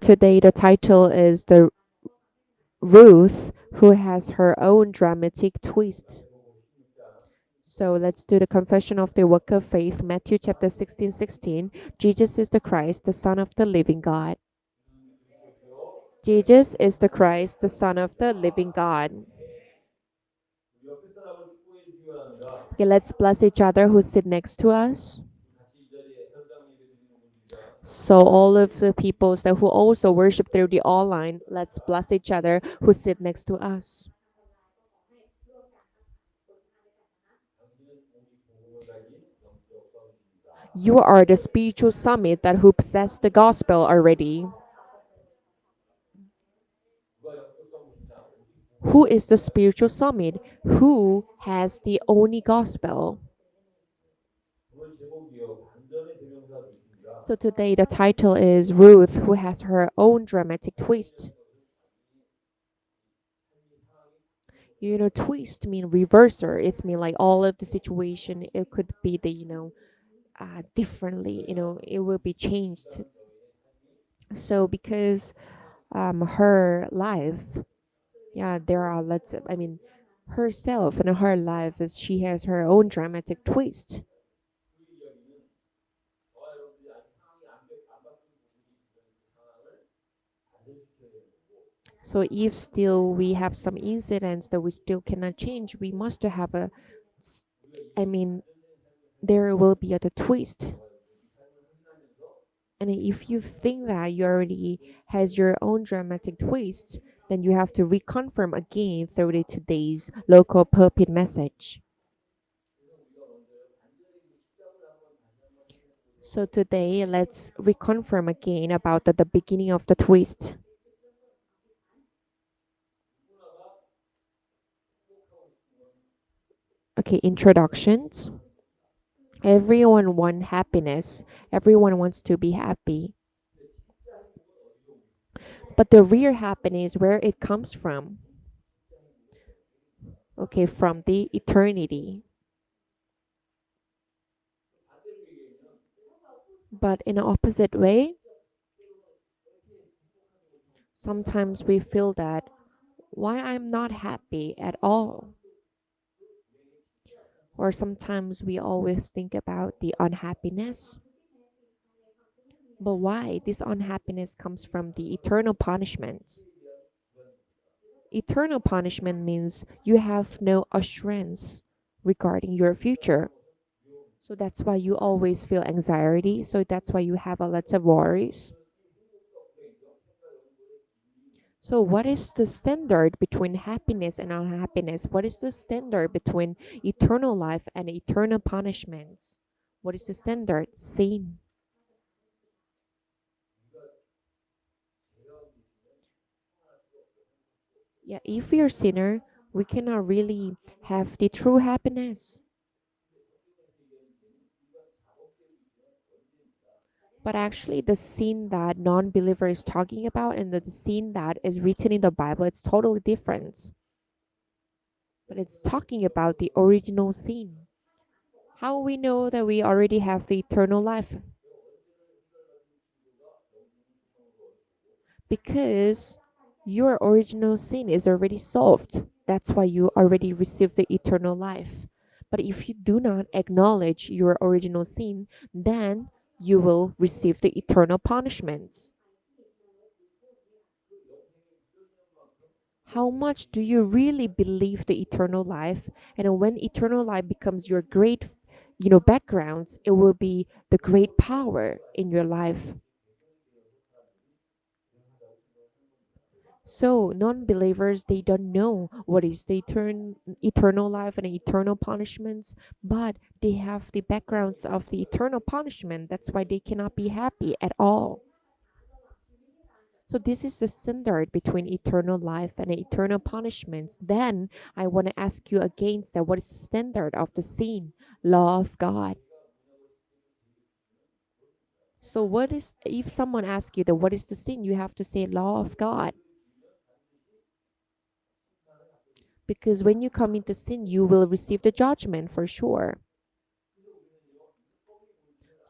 Today the title is the Ruth who has her own dramatic twist. So let's do the confession of the work of faith. Matthew chapter 16:16. Jesus is the Christ, the Son of the living God. Jesus is the Christ, the Son of the living God. Okay, let's bless each other who sit next to us. So all of the peoples that who also worship through the online, let's bless each other who sit next to us. You are the spiritual summit that who possess the gospel already. Who is the spiritual summit? Who has the only gospel? So today the title is Ruth who has her own dramatic twist. You know, twist mean reverser. It's mean like all of the situation. It could be the differently. It will be changed. So because her life, yeah, there are lots of. Herself and her life is she has her own dramatic twist. So if still we have some incidents that we still cannot change, we must have I mean, there will be a twist. And if you think that you already has your own dramatic twist, then you have to reconfirm again through today's local pulpit message. So today, let's reconfirm again about the beginning of the twist. Okay, introductions. Everyone wants happiness. Everyone wants to be happy. But the real happiness, where it comes from? Okay, from the eternity. But in an opposite way, sometimes we feel that why I'm not happy at all. Or sometimes we always think about the unhappiness. But why this unhappiness comes from the eternal punishment? Eternal punishment means you have no assurance regarding your future. So that's why you always feel anxiety. So that's why you have a lot of worries. So what is the standard between happiness and unhappiness? What is the standard between eternal life and eternal punishments? What is the standard? Sin. Yeah, if we are sinner, we cannot really have the true happiness. But actually, the sin that non-believer is talking about and the sin that is written in the Bible, it's totally different. But it's talking about the original sin. How we know that we already have the eternal life? Because your original sin is already solved. That's why you already received the eternal life. But if you do not acknowledge your original sin, then you will receive the eternal punishments. How much do you really believe the eternal life? And when eternal life becomes your great, backgrounds, it will be the great power in your life. So non-believers, they don't know what is the eternal life and eternal punishments, but they have the backgrounds of the eternal punishment. That's why they cannot be happy at all. So this is the standard between eternal life and eternal punishments. Then I want to ask you against that. What is the standard of the sin? Law of God. So what is if someone asks you that what is the sin? You have to say law of God. Because when you come into sin, you will receive the judgment for sure.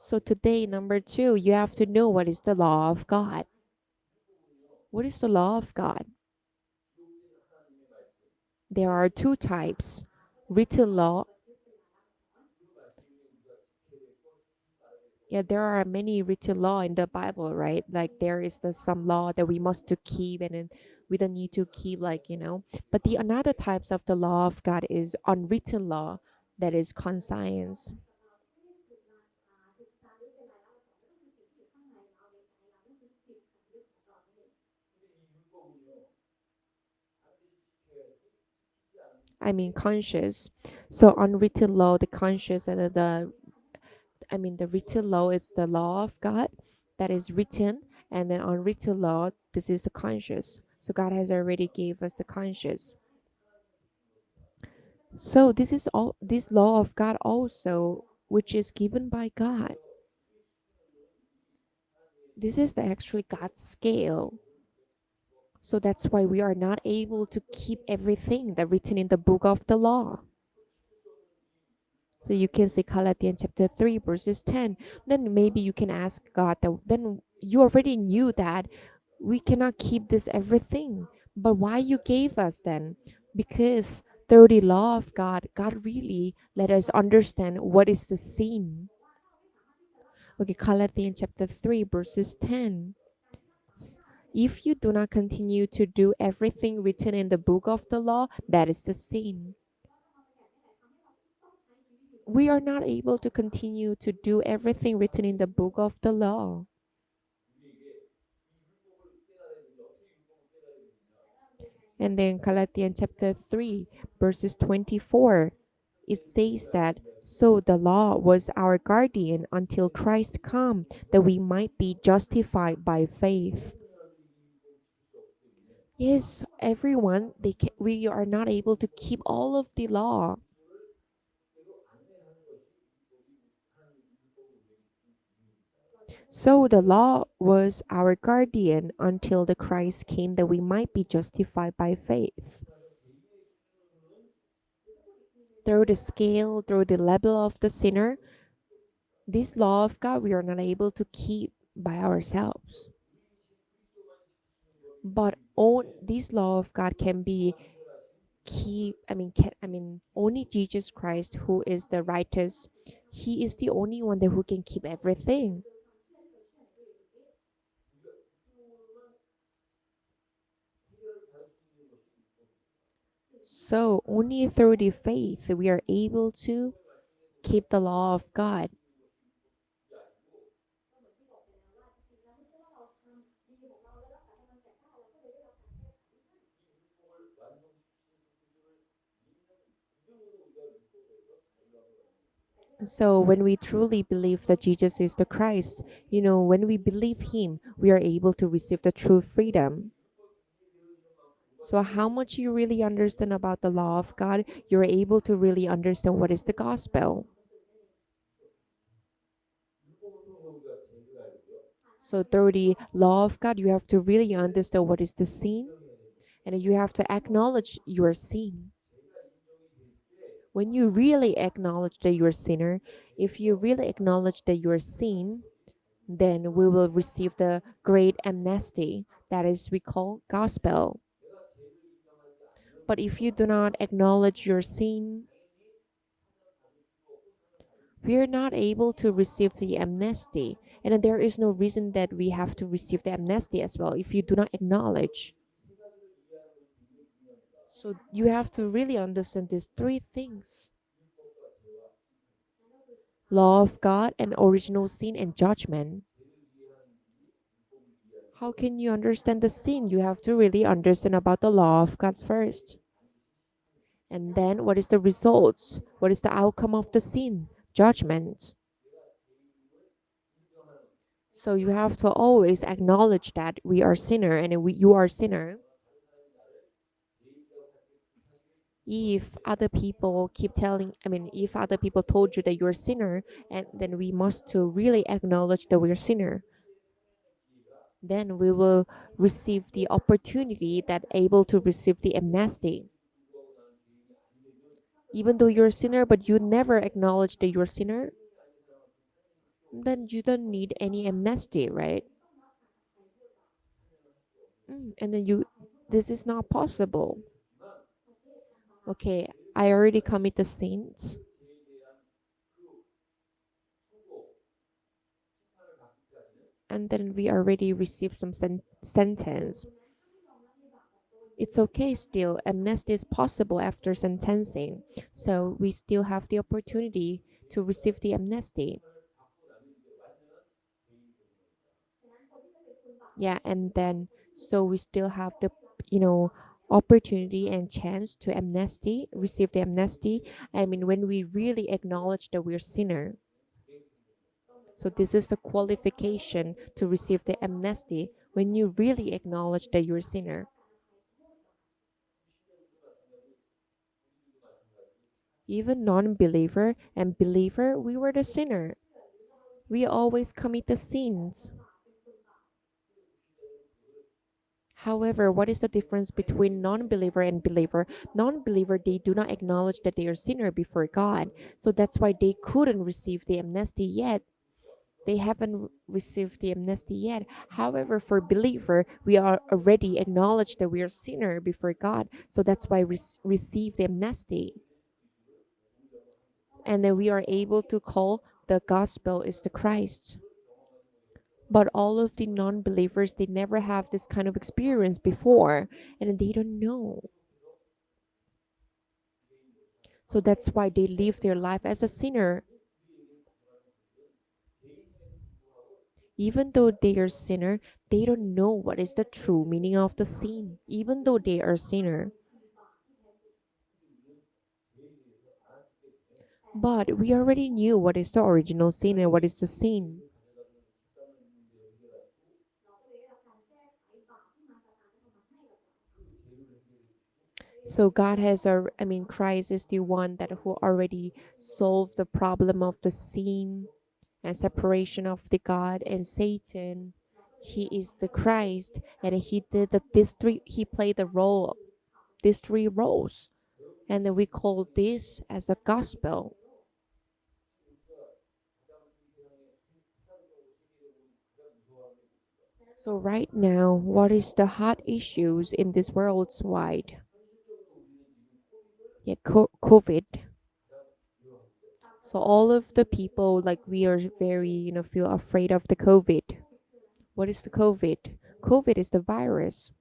So today, number two, you have to know what is the law of God. What is the law of God? There are two types: written law. Yeah, there are many written law in the Bible, right? Like there is some law that we must to keep, and then we don't need to keep, like, But the another types of the law of God is unwritten law, that is conscience. I mean conscious. So unwritten law, the conscious, and the written law is the law of God that is written, and then unwritten law, this is the conscious. So God has already gave us the conscious. So this is all this law of God also, which is given by God. This is actually God's scale. So that's why we are not able to keep everything that written in the book of the law. So you can say Galatians chapter 3 verses 10. Then maybe you can ask God that then you already knew that we cannot keep this everything. But why you gave us then? Because through the law of God, God really let us understand what is the sin. Okay, Galatians chapter 3 verses 10. If you do not continue to do everything written in the book of the law, that is the sin. We are not able to continue to do everything written in the book of the law. And then Galatians chapter 3, verses 24, it says that so the law was our guardian until Christ come, that we might be justified by faith. Yes, everyone, we are not able to keep all of the law. So the law was our guardian until the Christ came, that we might be justified by faith. Through the scale, through the level of the sinner, this law of God we are not able to keep by ourselves. But this law of God can be keep. Only Jesus Christ, who is the righteous, He is the only one that who can keep everything. So only through the faith we are able to keep the law of God. So when we truly believe that Jesus is the Christ, when we believe Him, we are able to receive the true freedom. So how much you really understand about the law of God, you're able to really understand what is the gospel. So through the law of God, you have to really understand what is the sin, and you have to acknowledge your sin. When you really acknowledge that you're a sinner, if you really acknowledge that you're sin, then we will receive the great amnesty that is we call gospel. But if you do not acknowledge your sin, we are not able to receive the amnesty. And then there is no reason that we have to receive the amnesty as well if you do not acknowledge. So you have to really understand these three things: law of God and original sin and judgment. How can you understand the sin? You have to really understand about the law of God first. And then what is the results? What is the outcome of the sin? Judgment. So you have to always acknowledge that we are sinner, and you are sinner. If other people keep telling, if other people told you that you're a sinner, and then we must to really acknowledge that we're a sinner. Then we will receive the opportunity that able to receive the amnesty. Even though you're a sinner, but you never acknowledge that you're a sinner, then you don't need any amnesty, right? And then this is not possible. Okay, I already commit sins, and then we already received some sentence. It's okay still. Amnesty is possible after sentencing. So we still have the opportunity to receive the amnesty. Yeah, and then so we still have the, you know, opportunity and chance to receive the amnesty. I mean, when we really acknowledge that we're sinner. So this is the qualification to receive the amnesty when you really acknowledge that you're a sinner. Even non-believer and believer, we were the sinner. We always commit the sins. However, what is the difference between non-believer and believer? Non-believer, they do not acknowledge that they are sinner before God. So that's why they couldn't receive the amnesty yet. They haven't received the amnesty yet. However, for believer, we are already acknowledged that we are sinner before God. So that's why we receive the amnesty. And then we are able to call the gospel is the Christ. But all of the non-believers, they never have this kind of experience before, and they don't know. So that's why they live their life as a sinner. Even though they are sinner, they don't know what is the true meaning of the sin, even though they are sinner. But we already knew what is the original sin and what is the sin. So God has I mean Christ is the one that who already solved the problem of the sin and separation of the God and Satan. He is the Christ, and he did he played the role, these three roles, and then we call this as a gospel. So right now, what is the hot issues in this worldwide? Yeah, COVID. So all of the people, like, we are very, feel afraid of the COVID. What is the COVID? COVID is the virus.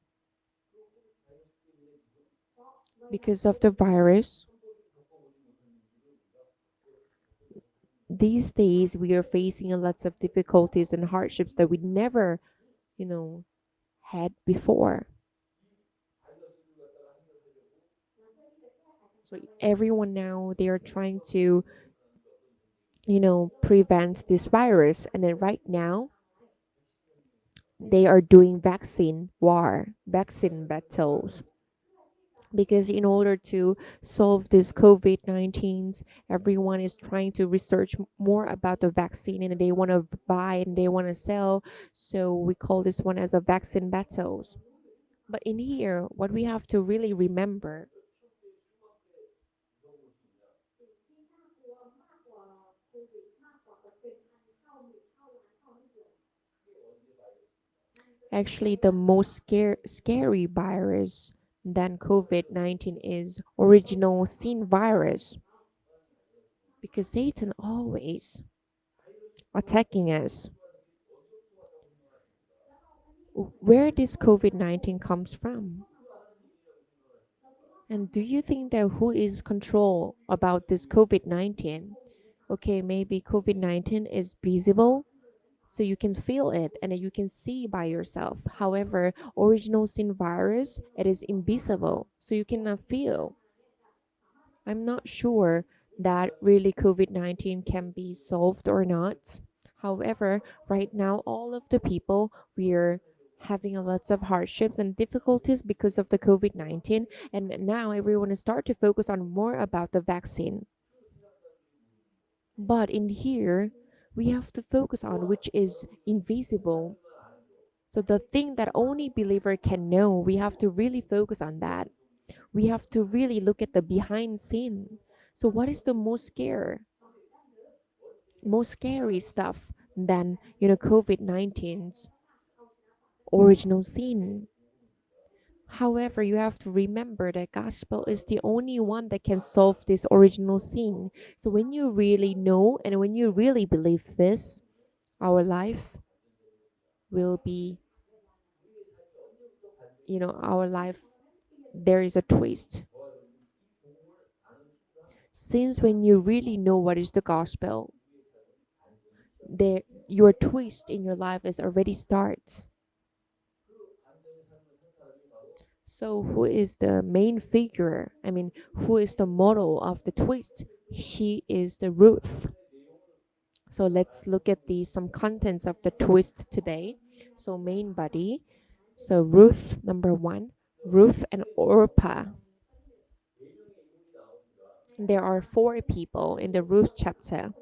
Because of the virus, these days we are facing a lots of difficulties and hardships that we never, you know, had before. So everyone now, they are trying to, prevent this virus. And then right now they are doing vaccine battles. Because in order to solve this COVID-19s, everyone is trying to research more about the vaccine, and they want to buy and they want to sell. So we call this one as a vaccine battles. But in here, what we have to really remember, actually the most scary virus than COVID-19 is original sin virus, because Satan always attacking us. Where this COVID-19 comes from? And do you think that who is control about this COVID-19? Okay, maybe COVID-19 is visible, so you can feel it and you can see by yourself. However, original sin virus, it is invisible, so you cannot feel. I'm not sure that really COVID-19 can be solved or not. However, right now, all of the people, we're having a lots of hardships and difficulties because of the COVID-19. And now everyone is start to focus on more about the vaccine. But in here, we have to focus on which is invisible. So the thing that only believer can know, we have to really focus on that. We have to really look at the behind scene. So what is the most scary stuff than COVID-19's original sin. However, you have to remember that gospel is the only one that can solve this original sin. So when you really know and when you really believe this, our life will be, our life, there is a twist. Since when you really know what is the gospel, there your twist in your life is already starts. So who is the main figure? I mean, who is the model of the twist? She is the Ruth. So let's look at the some contents of the twist today. So main body. So Ruth number 1, Ruth and Orpah. There are 4 people in the Ruth chapter.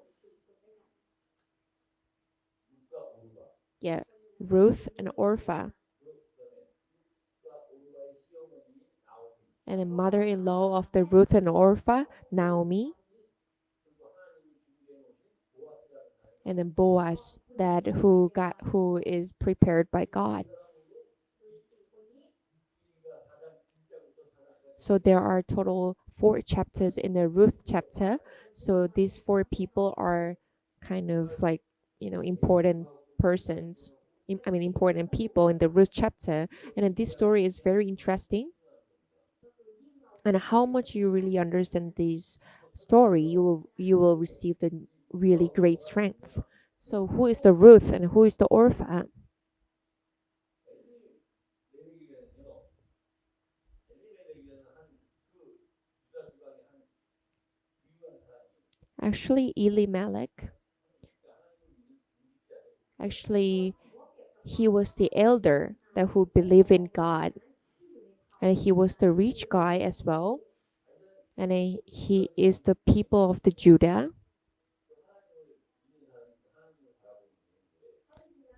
Yeah, Ruth and Orpah. And the mother-in-law of the Ruth and Orpah, Naomi, and then Boaz, that who is prepared by God. So there are total 4 chapters in the Ruth chapter. So these 4 people are kind of like, important persons. I mean, important people in the Ruth chapter. And then this story is very interesting. And how much you really understand this story, you will receive the really great strength. So who is the Ruth and who is the Orphan? Actually, Elimelech. Actually, he was the elder that who believed in God, and he was the rich guy as well. And he is the people of the Judah.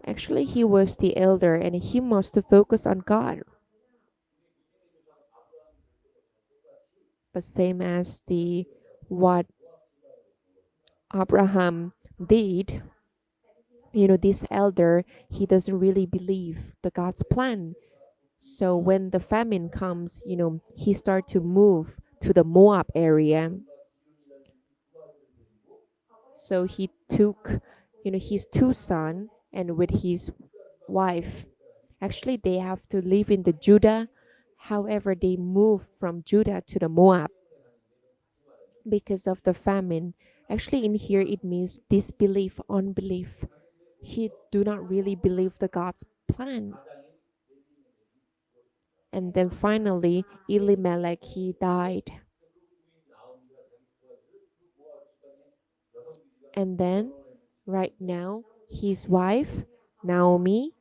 Actually, he was the elder, and he must focus on God. But same as the what Abraham did, this elder, he doesn't really believe the God's plan. So when the famine comes, he start to move to the Moab area. So he took, his 2 sons and with his wife. Actually, they have to live in the Judah. However, they move from Judah to the Moab because of the famine. Actually, in here it means disbelief, unbelief. He do not really believe the God's plan. And then finally, Elimelech, he died. And then, right now, his wife, Naomi,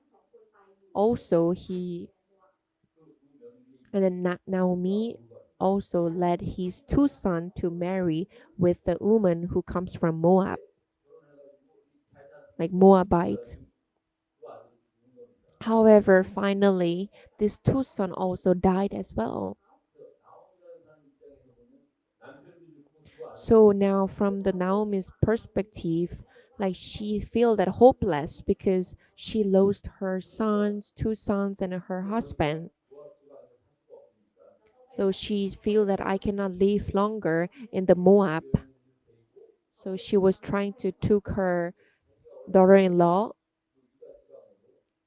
also he, and then Naomi also led his 2 sons to marry with the woman who comes from Moab, like Moabite. However, finally, these 2 sons also died as well. So now from the Naomi's perspective, like she feel that hopeless because she lost her sons, 2 sons and her husband. So she feel that I cannot live longer in the Moab. So she was trying to took her daughter-in-law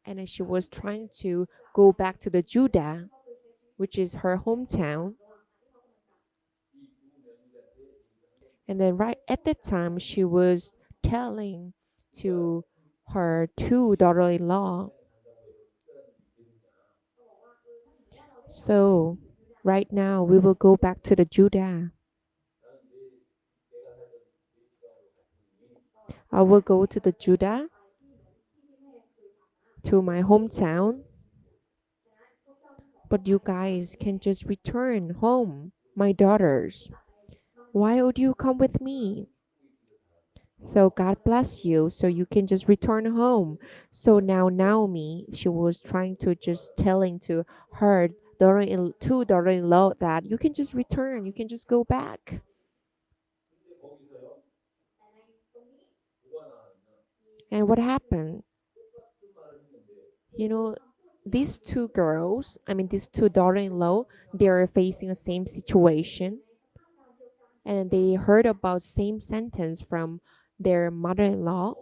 and then she was trying to go back to the Judah, which is her hometown. And then right at that time, she was telling to her 2 daughter-in-law. So right now we will go back to the Judah. I will go to the Judah, to my hometown. But you guys can just return home, my daughters. Why would you come with me? So God bless you, so you can just return home. So now Naomi, she was trying to just telling to her daughter-in-law that you can just return, you can just go back. And what happened? You know, these two girls, I mean, these two daughter-in-law, they are facing the same situation, and they heard about same sentence from their mother-in-law.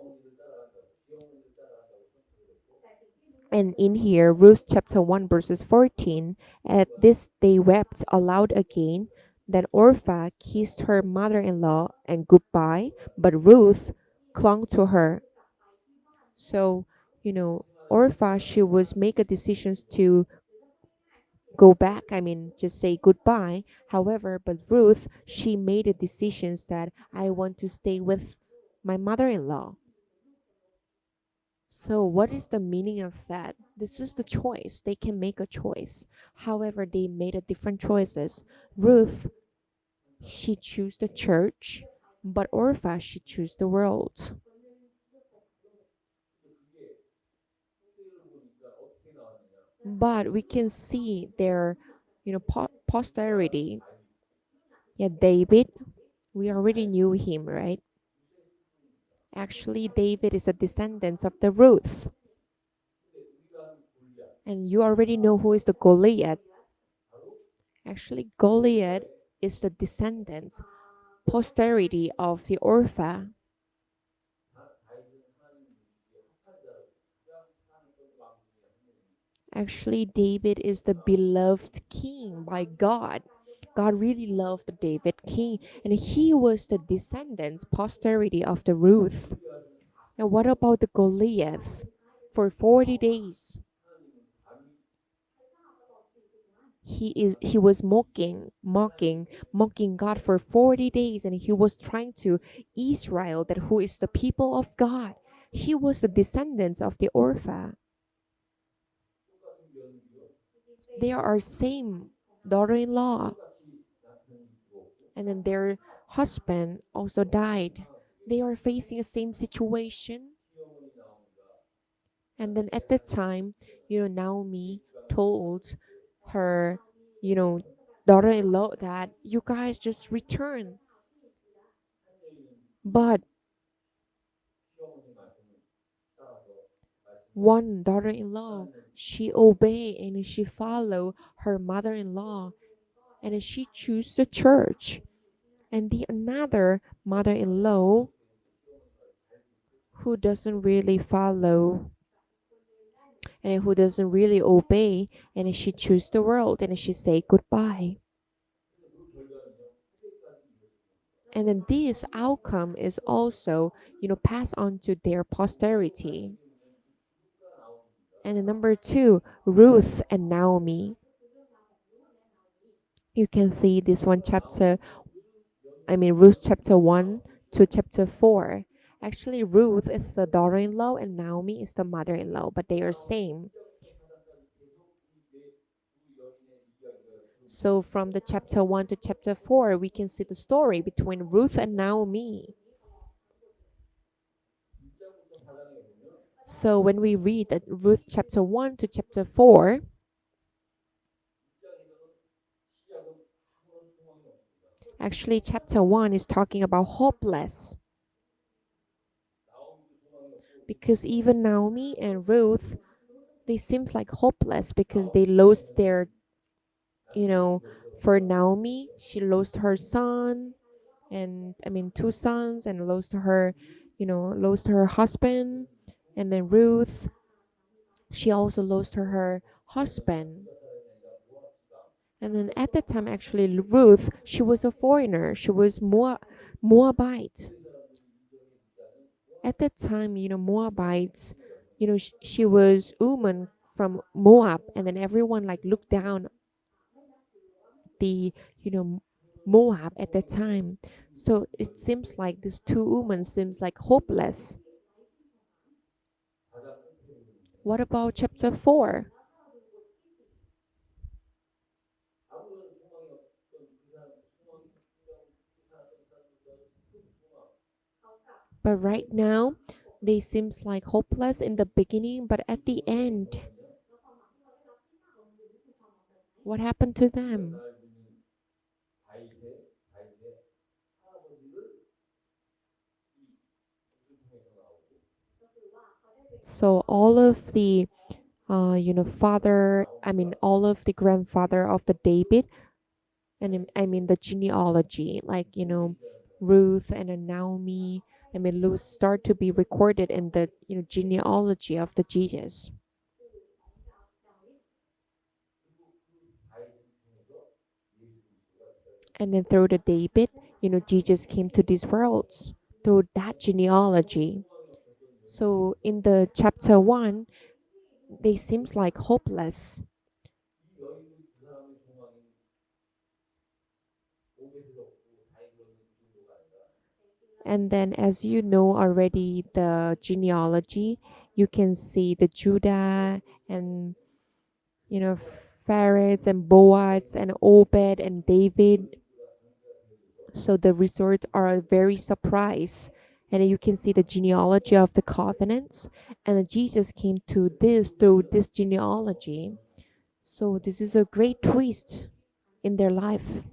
And in here, Ruth chapter 1 verses 14, at this they wept aloud again. Then Orpha kissed her mother-in-law and goodbye, but Ruth clung to her. So, Orpha, she was make a decisions to go back, I mean, just say goodbye. However, but Ruth, she made a decisions that I want to stay with my mother-in-law. So, what is the meaning of that? This is the choice. They can make a choice. However, they made a different choices. Ruth, she chose the church, but Orpha, she chose the world. But we can see their, posterity. Yeah, David, we already knew him, right? Actually, David is a descendant of the Ruth. And you already know who is the Goliath. Actually, Goliath is the descendants, posterity of the Orpha. Actually, David is the beloved king by God. God really loved the David king, and he was the descendants, posterity of the Ruth. And what about the Goliath? For 40 days, he was mocking God for 40 days, and he was trying to Israel, that who is the people of God. He was the descendants of the Orpha. They are same daughter-in-law, and then their husband also died. They are facing the same situation. And then at the time, Naomi told her, you know, daughter-in-law that you guys just return. But one daughter-in-law, she obeyed and she followed her mother-in-law, and she chose the church. And the another mother-in-law who doesn't really follow and who doesn't really obey, and she choose the world and she say goodbye. And then this outcome is also, passed on to their posterity. And then number two, Ruth and Naomi. You can see this one chapter, I mean Ruth chapter 1 to chapter 4. Actually, Ruth is the daughter-in-law and Naomi is the mother-in-law, but they are same. So from the chapter 1 to chapter 4, we can see the story between Ruth and Naomi. So when we read that Ruth chapter 1 to chapter 4, actually chapter 1 is talking about hopeless. Because even Naomi and Ruth, they seems like hopeless because they lost their, for Naomi, she lost her son, and I mean two sons, and lost her husband. And then Ruth, she also lost her husband. And then at that time, actually, Ruth, she was a foreigner. She was Moabite. At that time, Moabites, she was woman from Moab, and then everyone like looked down the, Moab at that time. So it seems like these two women seems like hopeless. What about chapter 4? But right now, they seems like hopeless in the beginning, but at the end, what happened to them? So all of the father, I mean all of the grandfather of the David, and I mean the genealogy, like Ruth and Naomi. I mean, Luke start to be recorded in the genealogy of the Jesus, and then through the David, Jesus came to these worlds through that genealogy. So in the chapter one, they seems like hopeless, and then as you know already the genealogy, you can see the Judah and Phares and Boaz and Obed and David. So the results are very surprised. And you can see the genealogy of the covenants. And Jesus came to this through this genealogy. So this is a great twist in their life.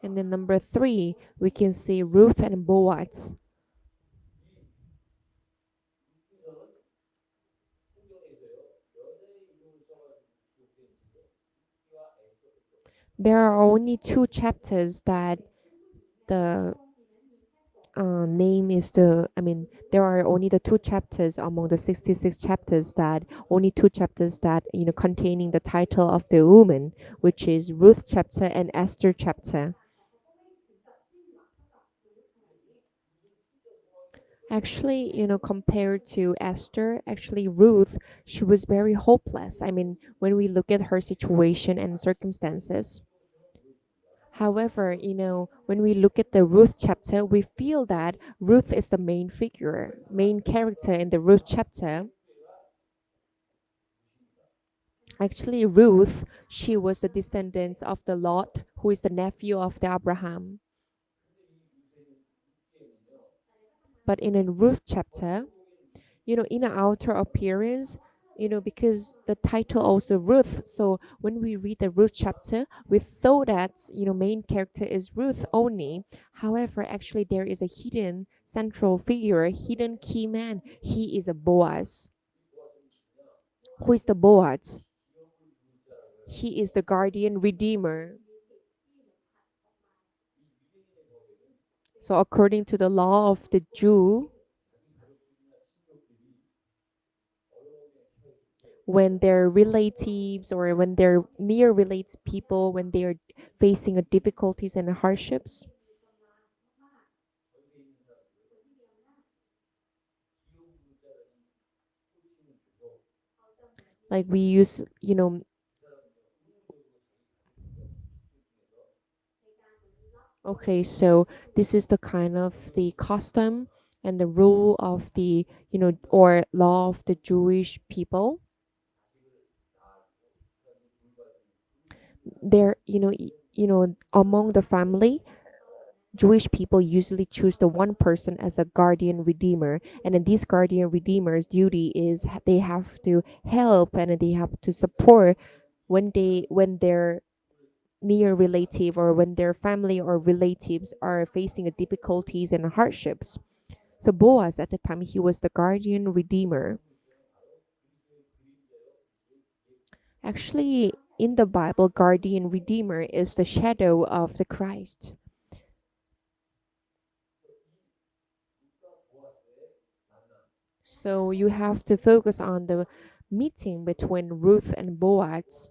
And then number three, we can see Ruth and Boaz. There are only two chapters that the name is I mean, there are only the two chapters among the 66 chapters that only two chapters that containing the title of the woman, which is Ruth chapter and Esther chapter. Actually, compared to Esther, actually Ruth, she was very hopeless. I mean, when we look at her situation and circumstances. However, when we look at the Ruth chapter, we feel that Ruth is the main figure, main character in the Ruth chapter. Actually, Ruth, she was the descendant of the Lot, who is the nephew of the Abraham. But in a Ruth chapter, in an outer appearance, because the title also Ruth. So when we read the Ruth chapter, we thought that main character is Ruth only. However, actually there is a hidden central figure, a hidden key man. He is a Boaz. Who is the Boaz? He is the guardian redeemer. So according to the law of the Jew, when their relatives or when their near relates people, when they are facing a difficulties and hardships, like we use okay, so this is the kind of the custom and the rule of the or law of the Jewish people. There, among the family, Jewish people usually choose the one person as a guardian redeemer, and then these guardian redeemers' duty is they have to help and they have to support when their near relative or when their family or relatives are facing a difficulties and hardships. So Boaz at the time he was the guardian redeemer. Actually, in the Bible, guardian redeemer is the shadow of the Christ. So you have to focus on the meeting between Ruth and Boaz.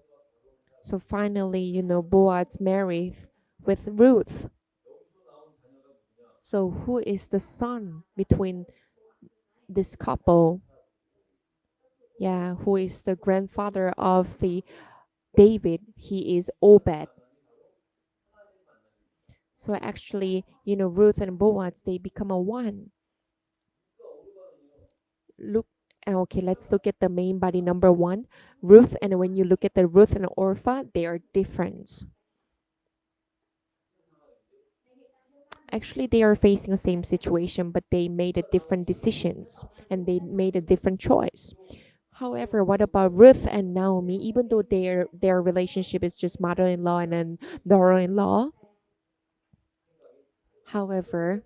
So finally, Boaz married with Ruth. So who is the son between this couple? Yeah, who is the grandfather of the David? He is Obed. So actually, Ruth and Boaz they become a one. Look, okay, let's look at the main body number one, Ruth. And when you look at the Ruth and Orpha, they are different. Actually, they are facing the same situation, but they made a different decisions and they made a different choice. However, what about Ruth and Naomi? Even though their relationship is just mother-in-law and then daughter-in-law, However,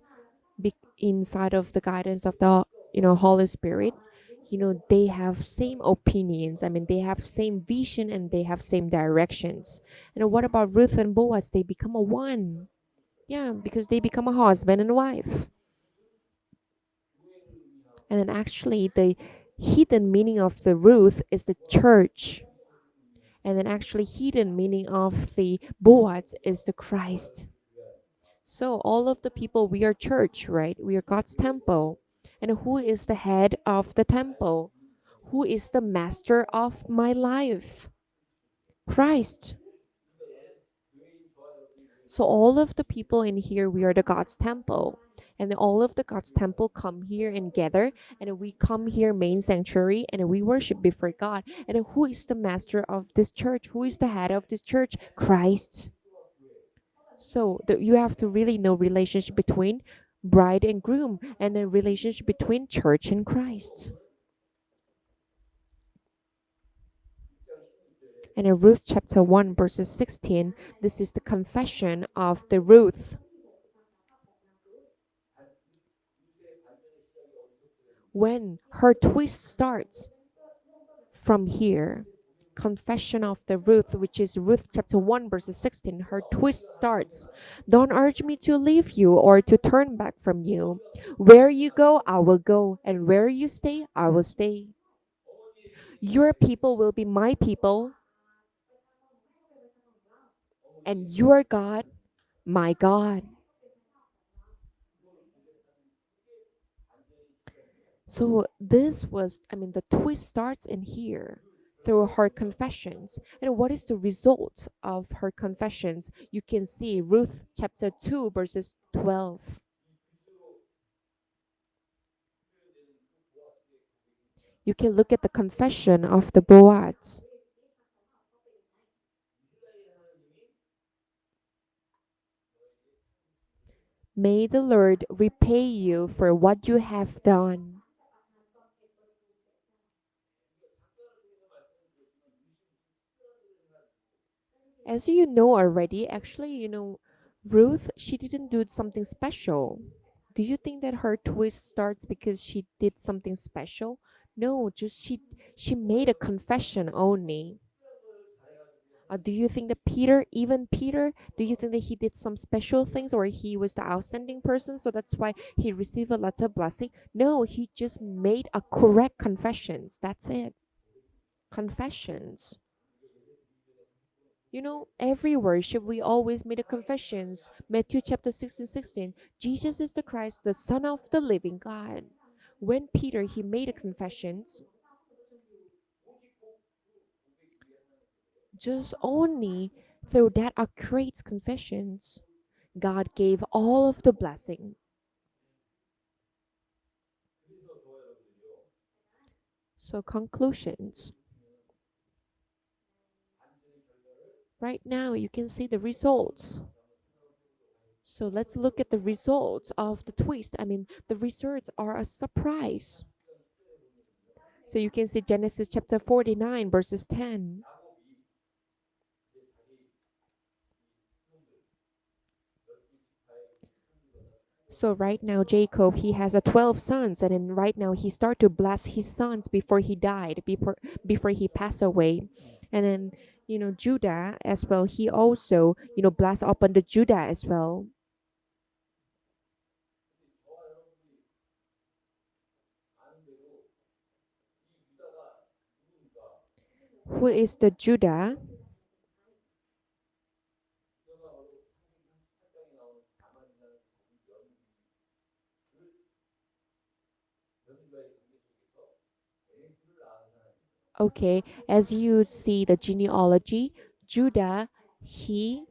inside of the guidance of the Holy Spirit, they have same opinions. I mean, they have same vision and they have same directions. What about Ruth and Boaz? They become a one. Yeah, because they become a husband and wife. And then actually the hidden meaning of the Ruth is the church. And then actually hidden meaning of the Boaz is the Christ. So all of the people, we are church, right? We are God's temple. And who is the head of the temple? Who is the master of my life? Christ. So all of the people in here, we are the God's temple. And all of the God's temple come here and gather, and we come here main sanctuary, and we worship before God. And who is the master of this church? Who is the head of this church? Christ. So you have to really know relationship between bride and groom, and the relationship between church and Christ. And in Ruth chapter 1 verses 16, this is the confession of the Ruth. When her twist starts from here, confession of the Ruth, which is Ruth chapter 1 verses 16, her twist starts. Don't urge me to leave you or to turn back from you. Where you go, I will go, and where you stay, I will stay. Your people will be my people, and your God, my God. So this was, I mean, the twist starts in here through her confessions. And what is the result of her confessions? You can see Ruth chapter 2, verses 12. You can look at the confession of the Boaz. May the Lord repay you for what you have done. As you know already, actually, Ruth, she didn't do something special. Do you think that her twist starts because she did something special? No, just she made a confession only. Do you think that even Peter, do you think that he did some special things or he was the outstanding person, so that's why he received a lot of blessing? No, he just made a correct confessions. That's it. Confessions. Every worship we always make the confessions. Matthew chapter 16:16. Jesus is the Christ, the Son of the living God. When Peter he made the confessions, just only through that accurate confessions, God gave all of the blessing. So conclusions. Right now you can see the results. So let's look at the results of the twist. I mean, the results are a surprise. So you can see Genesis chapter 49, verses 10. So right now Jacob he has a 12 sons, and then right now he start to bless his sons before he died, before he passed away. And then Judah as well, he also bless upon the Judah as well. Who is the Judah? Okay, as you see the genealogy, Judah he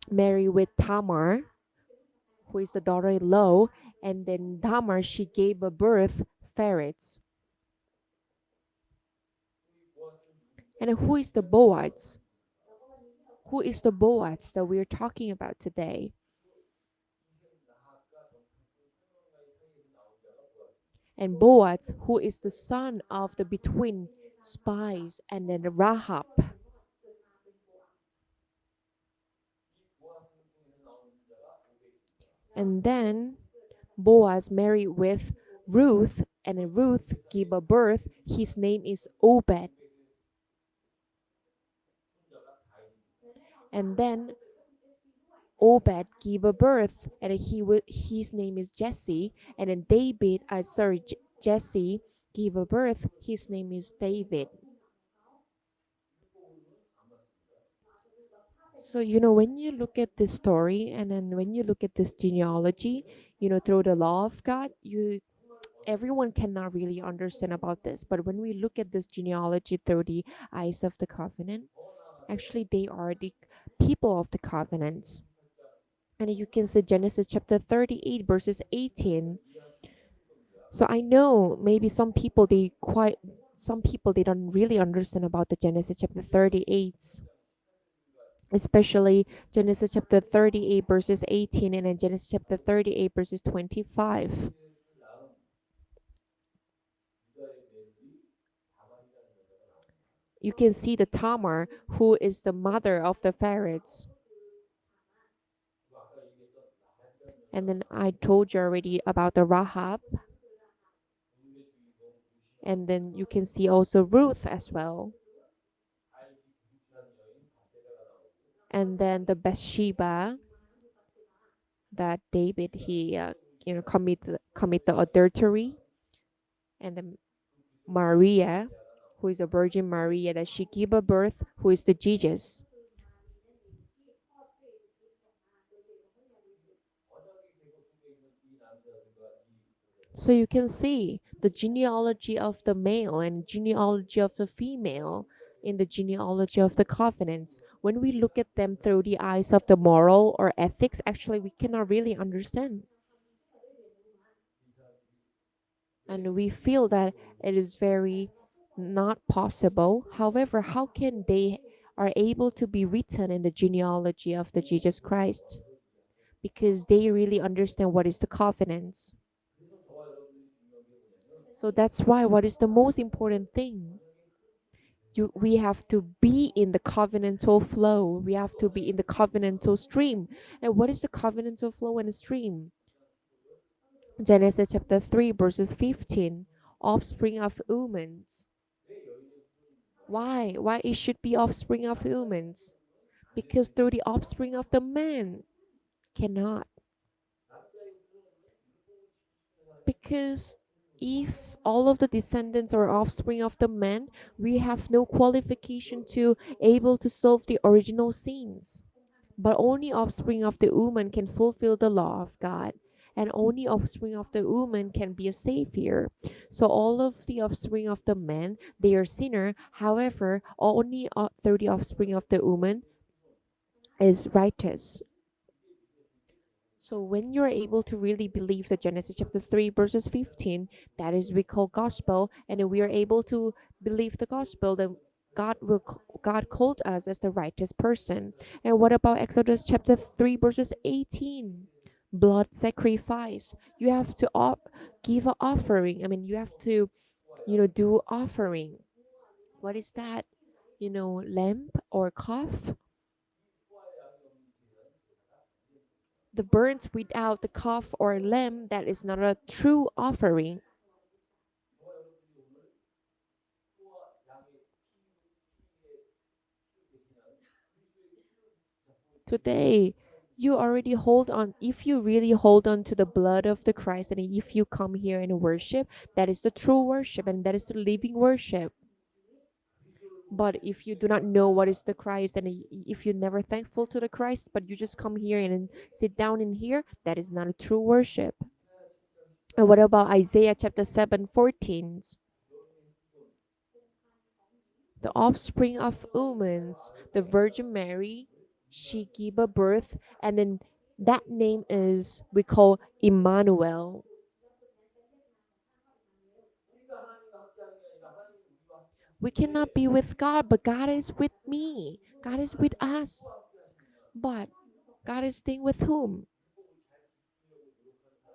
married with Tamar, who is the daughter-in-law, and then Tamar she gave a birth Pharez. And who is the Boaz? Who is the Boaz that we're talking about today? And Boaz, who is the son of the between spies and then Rahab. And then Boaz married with Ruth, and then Ruth gave a birth. His name is Obed. And then Obed gave a birth, and his name is Jesse. And then Jesse gave a birth. His name is David. So, when you look at this story and then when you look at this genealogy, through the law of God, everyone cannot really understand about this. But when we look at this genealogy through the eyes of the covenant, actually they are the people of the covenants. And you can see Genesis chapter 38 verses 18. So I know maybe some people they don't really understand about the Genesis chapter 38, especially Genesis chapter 38 verses 18 and then Genesis chapter 38 verses 25. You can see the Tamar, who is the mother of the Pharaohs. And then I told you already about the Rahab. And then you can see also Ruth as well. And then the Bathsheba that David he commit the adultery, and then Maria, who is a Virgin Maria that she gave a birth, who is the Jesus. So you can see the genealogy of the male and genealogy of the female in the genealogy of the covenants. When we look at them through the eyes of the moral or ethics, actually we cannot really understand. And we feel that it is very not possible. However, how can they are able to be written in the genealogy of the Jesus Christ? Because they really understand what is the covenants. So that's why what is the most important thing? We have to be in the covenantal flow. We have to be in the covenantal stream. And what is the covenantal flow and stream? Genesis chapter 3 verses 15. Offspring of humans. Why it should be offspring of humans? Because through the offspring of the man cannot. Because if all of the descendants are offspring of the man, we have no qualification to able to solve the original sins. But only offspring of the woman can fulfill the law of God. And only offspring of the woman can be a savior. So all of the offspring of the man, they are sinner. However, only through the offspring of the woman is righteous. So when you're able to really believe the Genesis chapter 3 verses 15, that is we call gospel, and then we are able to believe the gospel, then God called us as the righteous person. And what about Exodus chapter 3 verses 18? Blood sacrifice. You have to give an offering. I mean, you have to, do offering. What is that? Lamb or calf? The burnt without the calf or lamb, that is not a true offering. Today, you already hold on. If you really hold on to the blood of the Christ, and if you come here and worship, that is the true worship and that is the living worship. But if you do not know what is the Christ, and if you're never thankful to the Christ, but you just come here and sit down in here, that is not a true worship. And what about Isaiah chapter 7:14? The offspring of humans, the Virgin Mary, she gave a birth, and then that name is we call Emmanuel. We cannot be with God, but God is with me. God is with us. But God is staying with whom?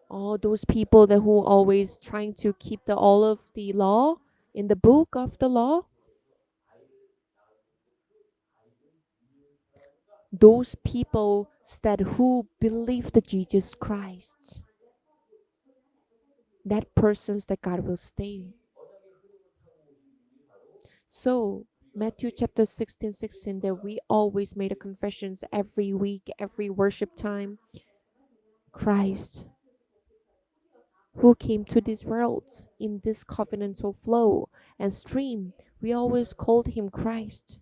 All those people that who always trying to keep all of the law in the book of the law. Those people that who believe the Jesus Christ, that persons that God will stay. So Matthew chapter 16:16 that we always made a confessions every week, every worship time. Christ who came to this world in this covenantal flow and stream, we always called him Christ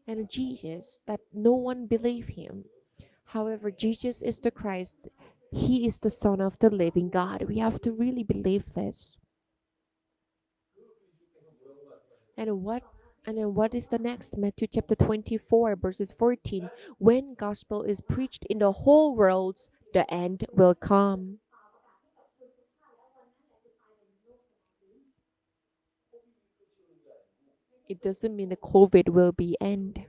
and Jesus that no one believed him. However, Jesus is the Christ. He is the Son of the living God. We have to really believe this. And what is the next? Matthew chapter 24, verses 14. When gospel is preached in the whole world, the end will come. It doesn't mean the COVID will be end.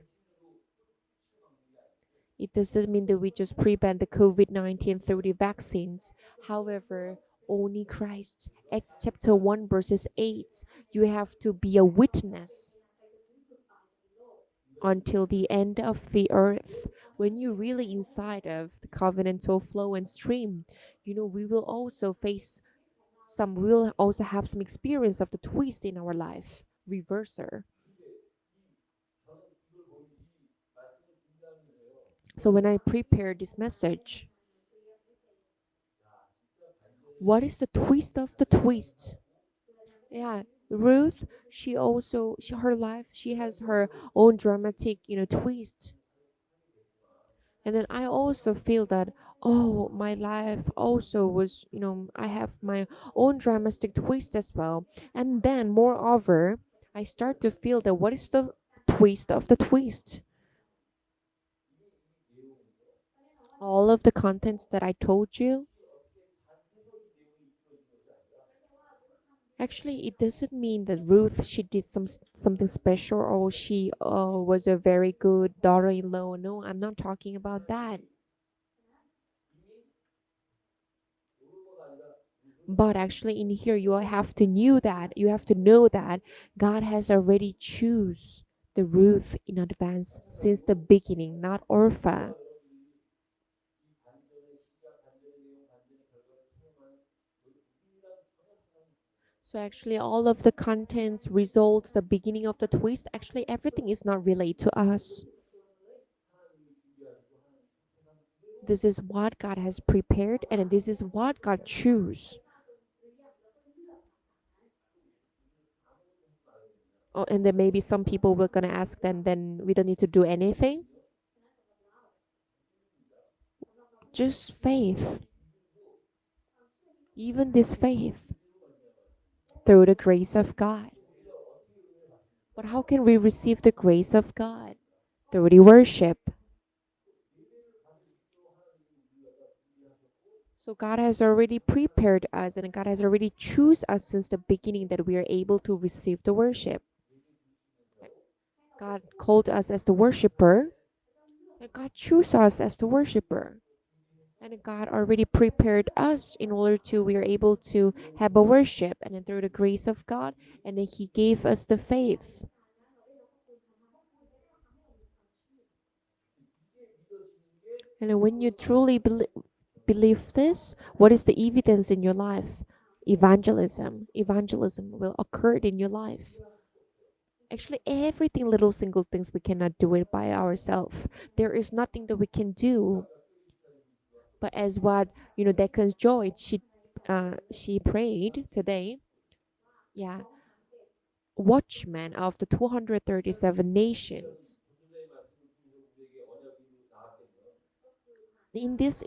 It doesn't mean that we just prevent the COVID-19 through the vaccines. However, only Christ. Acts chapter 1 verses 8. You have to be a witness until the end of the earth. When you're really inside of the covenantal flow and stream, we will also face we will also have some experience of the twist in our life, reverser. So when I prepare this message, what is the twist of the twist? Yeah, Ruth, her life, she has her own dramatic, twist. And then I also feel that, oh, my life also was, I have my own dramatic twist as well. And then, moreover, I start to feel that what is the twist of the twist? All of the contents that I told you, actually, it doesn't mean that Ruth she did something special or she was a very good daughter-in-law. No, I'm not talking about that. But actually, in here, you have to know that God has already choose the Ruth in advance since the beginning, not Orpha. So actually, all of the contents, results, the beginning of the twist, actually everything is not related to us. This is what God has prepared, and this is what God choose. Oh, and then maybe some people were gonna ask, then we don't need to do anything. Just faith. Even this faith through the grace of God. But how can we receive the grace of God? Through the worship. So God has already prepared us and God has already choose us since the beginning that we are able to receive the worship. God called us as the worshiper and God chose us as the worshiper. And God already prepared us in order to we are able to have a worship and then through the grace of God and then He gave us the faith. And when you truly believe this, what is the evidence in your life? Evangelism. Evangelism will occur in your life. Actually, everything, little single things, we cannot do it by ourselves. There is nothing that we can do. But as what Deacon's Joy, she prayed today. Yeah, watchman of the 237 nations. In this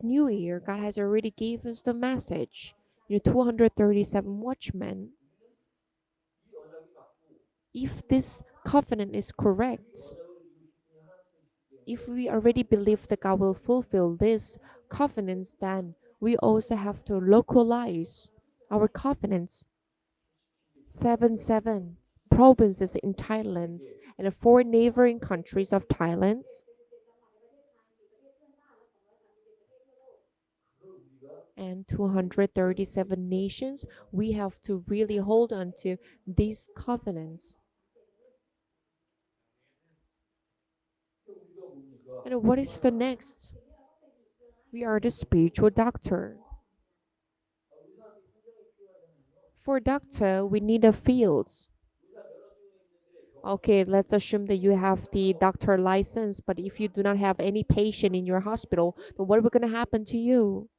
new year, God has already gave us the message. 237 watchmen. If this covenant is correct, if we already believe that God will fulfill this covenants, then we also have to localize our covenants. 7 provinces in Thailand and the 4 neighboring countries of Thailand and 237 nations, we have to really hold on to these covenants. And what is the next? We are the spiritual doctor. For doctor, we need a field. Okay, let's assume that you have the doctor license, but if you do not have any patient in your hospital, then what will gonna happen to you?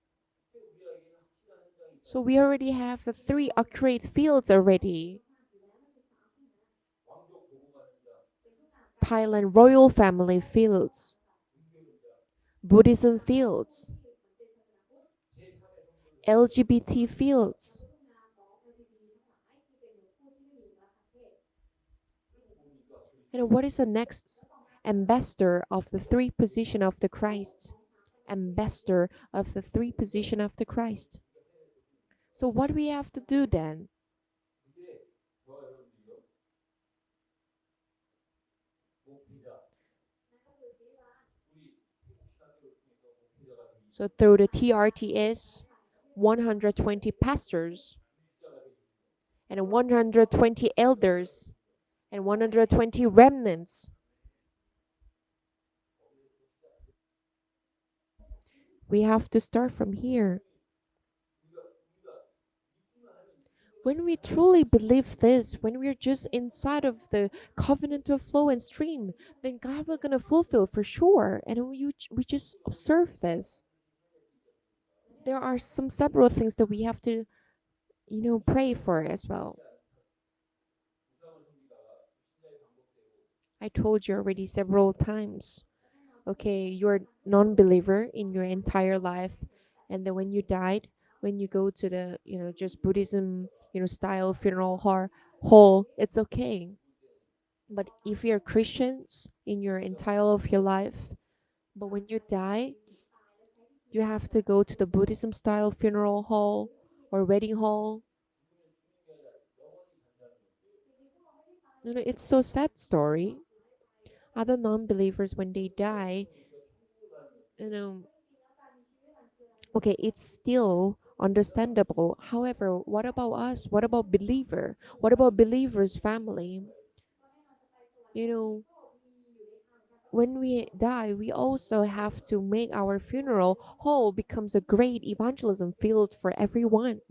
So we already have the three accurate fields already. Thailand royal family fields, Buddhism fields, LGBT fields. And what is the next? Ambassador of the three position of the Christ. Ambassador of the three position of the Christ. So what we have to do then? So through the TRTS, 120 pastors and 120 elders and 120 remnants. We have to start from here. When we truly believe this, when we're just inside of the covenant of flow and stream, then God will gonna fulfill for sure. And we just observe this. There are some several things that we have to, pray for as well. I told you already several times. Okay, you're non-believer in your entire life, and then when you died, when you go to the, just Buddhism, style funeral hall, it's okay. But if you're Christians in your entire of your life, but when you die, you have to go to the Buddhism style funeral hall or wedding hall. It's so sad story. Other non-believers when they die, you know, okay, it's still understandable. However, what about us? What about believer? What about believers' family? You know, when we die, we also have to make our funeral hall becomes a great evangelism field for everyone.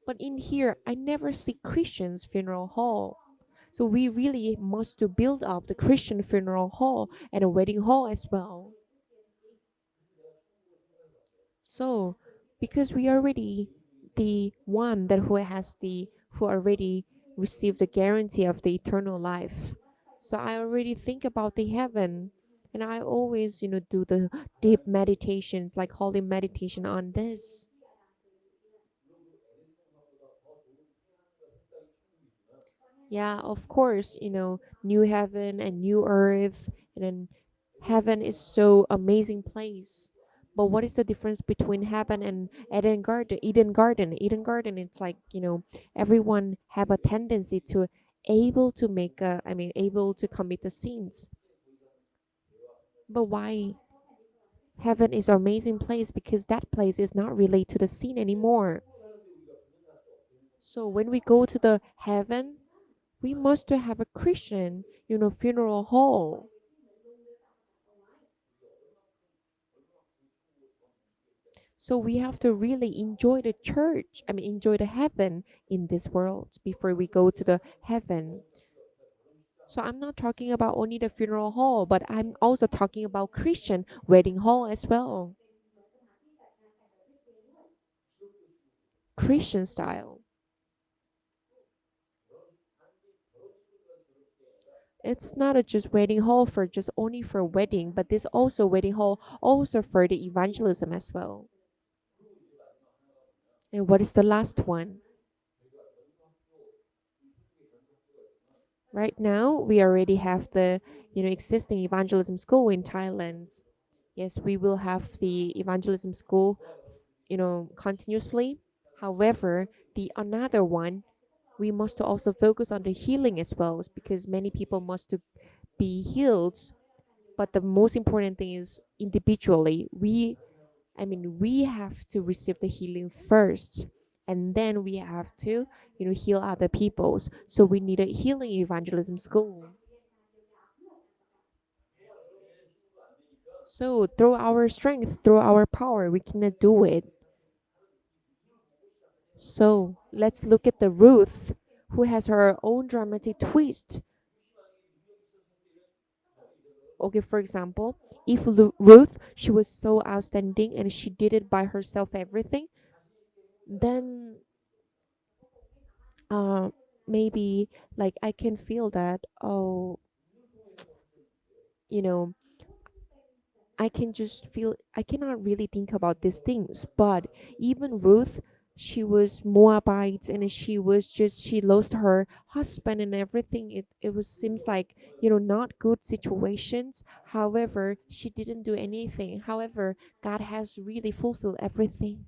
But in here, I never see Christians funeral hall. So we really must to build up the Christian funeral hall and a wedding hall as well. So because we already the one that who already received the guarantee of the eternal life. So I already think about the heaven, and I always, do the deep meditations like holy meditation on this. Yeah, of course, new heaven and new earth, and then heaven is so amazing place. But what is the difference between heaven and Eden Garden? Eden Garden, it's like, everyone have a tendency to able to commit the sins. But why heaven is an amazing place? Because that place is not related to the sin anymore. So when we go to the heaven, we must to have a Christian, funeral hall. So we have to really enjoy the church. Enjoy the heaven in this world before we go to the heaven. So I'm not talking about only the funeral hall, but I'm also talking about Christian wedding hall as well. Christian style. It's not a just wedding hall for just only for wedding, but this also wedding hall also for the evangelism as well. And what is the last one? Right now, we already have the existing evangelism school in Thailand. Yes, we will have the evangelism school, continuously. However, the another one, we must also focus on the healing as well, because many people must to be healed. But the most important thing is individually, we have to receive the healing first, and then we have to, heal other peoples. So we need a healing evangelism school. So through our strength, through our power, we cannot do it. So let's look at the Ruth, who has her own dramatic twist. Okay, for example, if Ruth, she was so outstanding and she did it by herself, everything, then uh, maybe like I can feel that, oh, you know, I can just feel I cannot really think about these things. But even Ruth, she was Moabite and she lost her husband and everything. It was seems like, not good situations. However, she didn't do anything. However, God has really fulfilled everything.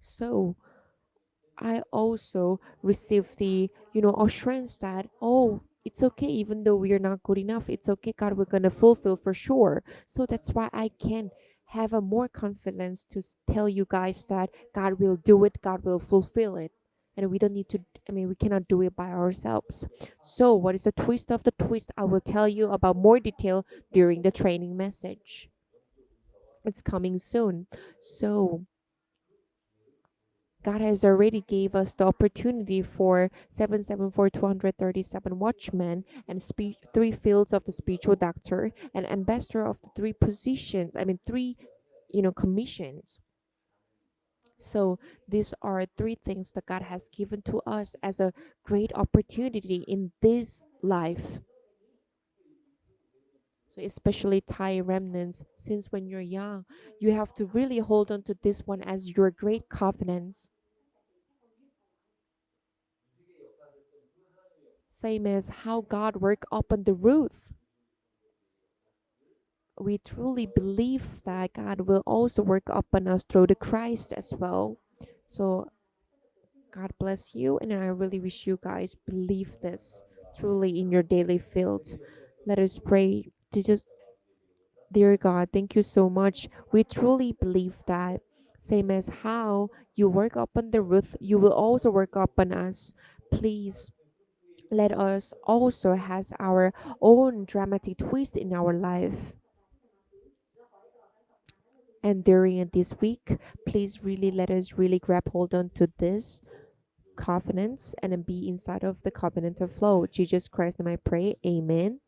So I also received the, assurance that, oh, it's okay, even though we are not good enough, it's okay, God, we're gonna fulfill for sure. So that's why I can have a more confidence to tell you guys that God will do it, God will fulfill it. And we don't need to, I mean, we cannot do it by ourselves. So, what is the twist of the twist? I will tell you about more detail during the training message. It's coming soon. So, God has already gave us the opportunity for 774 237 watchmen and three fields of the spiritual doctor and ambassador of the three positions. I mean three, commissions. So these are three things that God has given to us as a great opportunity in this life. So especially Thai remnants, since when you're young, you have to really hold on to this one as your great covenants. Same as how God worked upon the Ruth. We truly believe that God will also work upon us through the Christ as well. So God bless you, and I really wish you guys believe this truly in your daily fields. Let us pray. Jesus, dear God, thank you so much. We truly believe that. Same as how you work upon the Ruth, you will also work upon us. Please let us also has our own dramatic twist in our life. And during this week, please really let us really grab hold on to this covenants and then be inside of the covenant of flow. Jesus Christ, and I pray, amen.